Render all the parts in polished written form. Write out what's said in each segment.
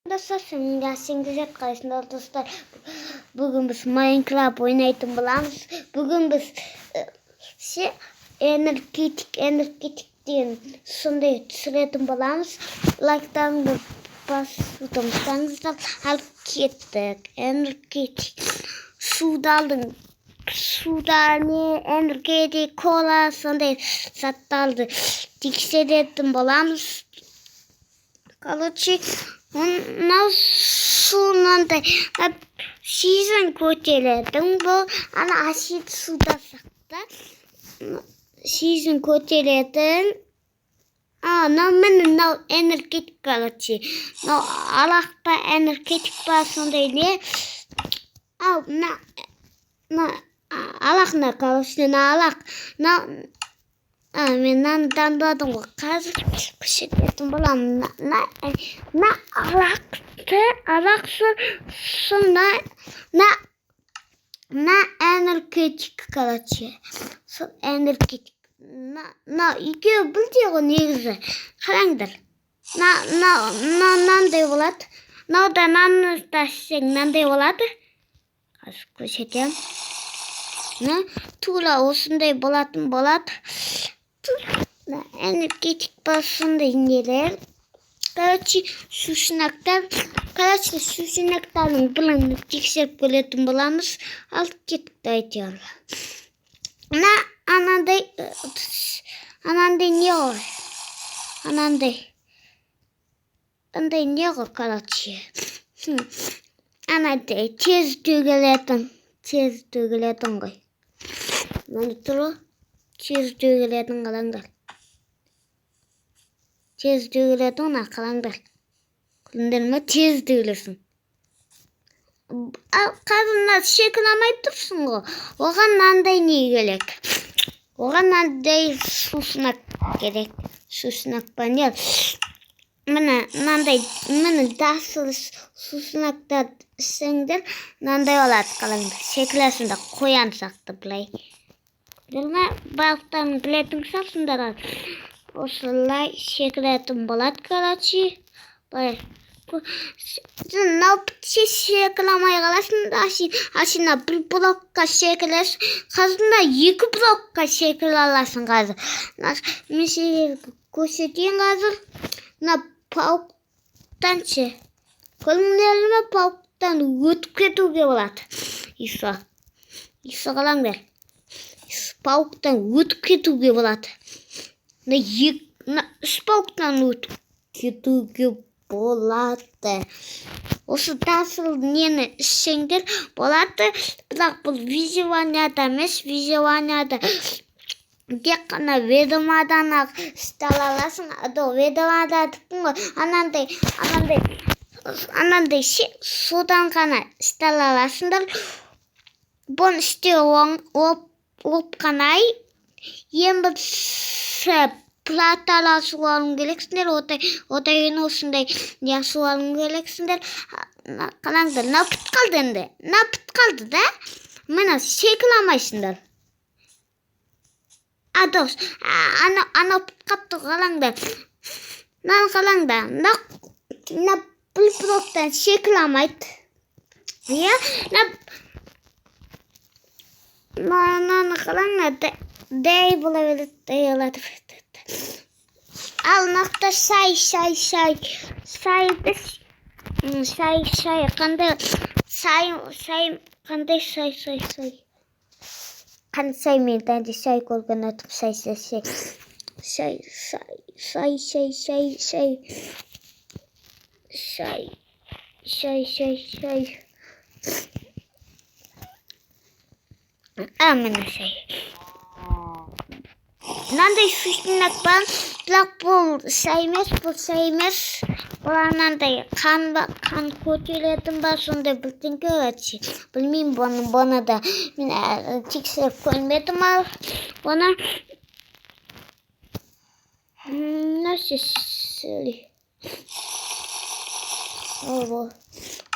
Nasılsın? Gelsin karşısında dostlar. Bugün biz Minecraft oynayıp bulamız. Bugün biz energetik diyen sonunda süretim bulamız. Like'tan da basıtımızdan halkettik. Energetik. Sudan ne energetik kola sonunda satıldı. Dikse ettim bulamız. Kalıcı nasıl season kötüledim bu ana asit suda sakta season kötüledim men energetik kalıcı alakta energetik basın değil alak ne kalıcı alak men dandadım қазір күшететін боламын энергетик короче сол энергетик екеуі бірдей ғой негізі қараңдар мынандай болады мынау нанды тастасаң мынандай болады қазір көрсетемін тура осындай болатын болады energetik basında ingeler. Короче, сушинактардың бұланы тексеріп көретін боламыз. Алып кеттік айтар. Анандай не ғой? Анандай не ғой, короче. Анандай тез төгілетін ғой. Мынандай тұру. Tez dövülетін қалаңдар. Tez dövülетін қалаңдар. Күліндеріме тез дөвілесің. Қазына шекіламай тұрсың ғой. Оған нандай не керек? Оған нандай сусынақ керек. Сусынақ па не? Мені дасыл сусынақтар сеңдер нандай олады қалаңдар. Шекілесіңді қоян сақты бұлай. Білме, балықтарын білетін салсыңдар. Осылай шекілетін болады, короче. Шекіламай қаласың, ашына бір блокқа шекілесің. Қазында 2 блокқа шекілі аласың қазір. Мен сіздерге көрсетейін қазір. Пауықтан көріңдеріме пауықтан өтіп кетуге болады. Исо қалаңдар. Пауықтан өтіп кетуге болады. Пауықтан өтіп кетуге болады. Осы тасыл нені ішсеңдер болады. Бірақ бұл виживанияда емес, виживанияда тек қана ведомадан ақ істала аласың. Ведомада түпін ғой. Анандай содан ғана істала аласыңдар. Бұны істе опқанай ең бірісі платала суалым керексіңдер, отайын осындай не суалым керексіңдер. Қалаңдар, напыт қалды енді. Напыт қалды да? Мені шекіламайсыңдар. Адос, анапыт қапты қалаңдар. Қалаңдар. Бұл блоктан шекіламайды. Қалаңдар. Дәй бола береді, дәй алады. Ал нақты шай. Қандай шай мен дәнде шай көрген атып шай. Мені шай. Мынандай сүйсінлік бар, бірақ бұл шай емес. Бұл анандай қан көтеретін ба, сондай білдің көрәтші. Білмеймін бұны да. Мен тексеріп көрмедім ал. Бұны насесілі.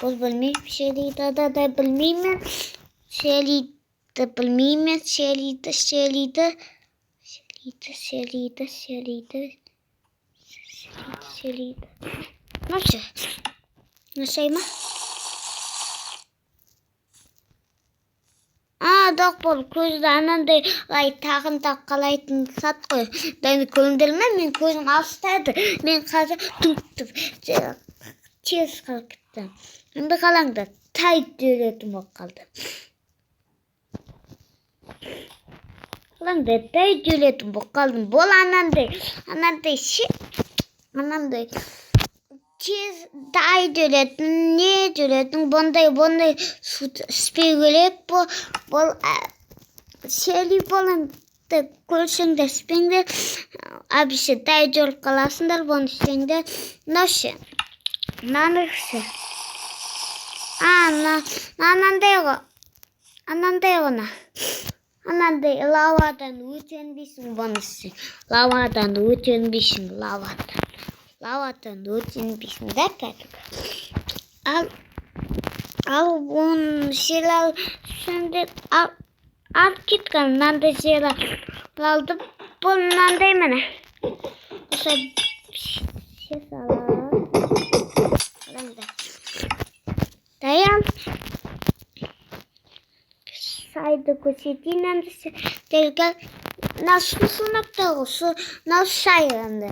Бұл білмеймін. Шелиді да білмеймін. Şelide bilmeyeyim. Şelide. Nasıl? Şey mi? Dok bol көзді анандай тағын таққалайтын сат қой. Дәні көндірме, мен көзім алыстайды. Мен қазір тұнқтып тез қалып кеттім. Енді қалаңда тай дөретім болып қалды. Қалаңда тай дөретім болып қалдым. Бұл анандай тез тай дөретін, не дөретін, бұндай сүтпей көлек бұл сели болынды көрсеңдер спеңдер, абише тай жорып қаласыңдар, бұны істеңдер, ноше, нанықшы. Анандай ғына. Анандай лавадан өтенбейсің бұнысы. Лавадан өтенбейсің, лавадан өтенбейсің да кәдігі. Ал бұны желал сендер ал кеткен мынандай желал алды. Бұл мынандай міне. Осы шес алады. Даян. Сайды көрсетейін әмдісі. Дәлгәл. Насыл сынақтағы сай әмді.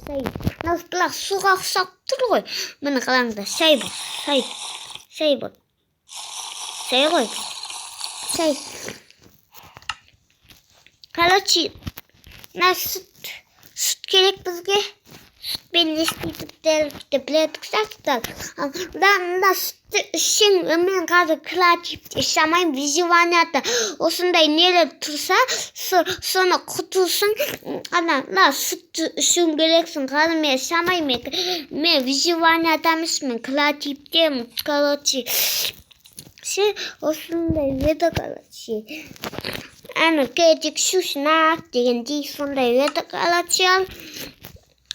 Сай. Насылақ суға ұқсап тұр ғой. Мені қалаңда сай бұл. Сай ғой. Сай. Короче, сүт керек бізге. Сүтпен естейтіктерді біледік сақтар. Мына сүтті ішің мен қазір креативті шамайым визиванията осындай нелер тұрса, соны құтылсың. Мына сүтті ішің керексің. Қазір мен шамайым, мен визиваниятамыз, мен креативтемін. Короче, осындай еді, короче. Әні кәдік шушынақ дегендей сондай еді, короче.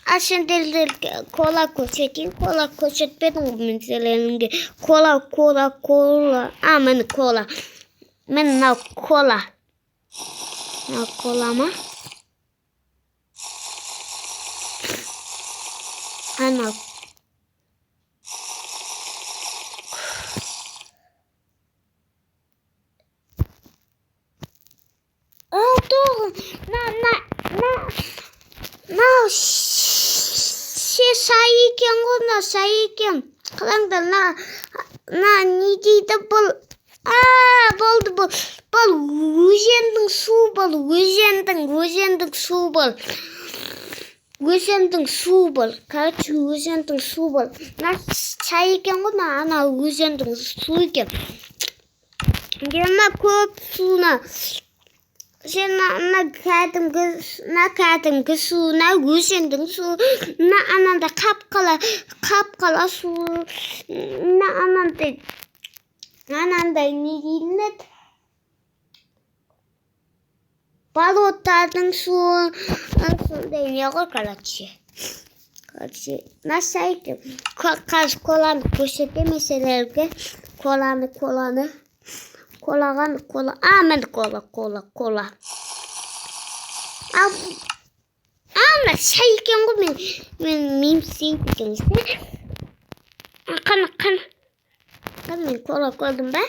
Сендердер кола көрсетейін. Кола көрсетпедің мен сендерге. Кола. Мені кола. Мен мынау кола. Мынау кола ма? Анау. Сай екен ғой, сай екен. Қалаңдар, не дейді бұл? Болды бұл. Бұл өзендің су бұл. Өзендің су бұл. Короче, өзендің су бұл. Сай екен ғой, ана өзендің су екен. Гена көп суына. Сен кәдімгі су, өзендің су, ананда қап-қала су, анандай не дейін еді? Балоттардың су, сондай не ғой, короче. Насайды, қазір коланы көрсетем еселерге, коланы. Мен кола. Мына шай екен ғой, мен мемсейді екенсің. Қана. Мен кола көрдім бә?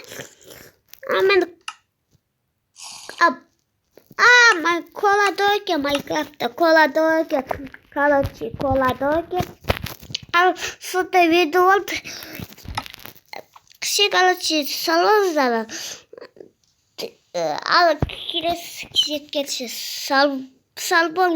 Мен кола дойке Майнкрафтта. Кола дойке. Короче, кола дойке. Ал сонда видео болды. Короче, салыңыздар. Ал келесі кезекке сал бол.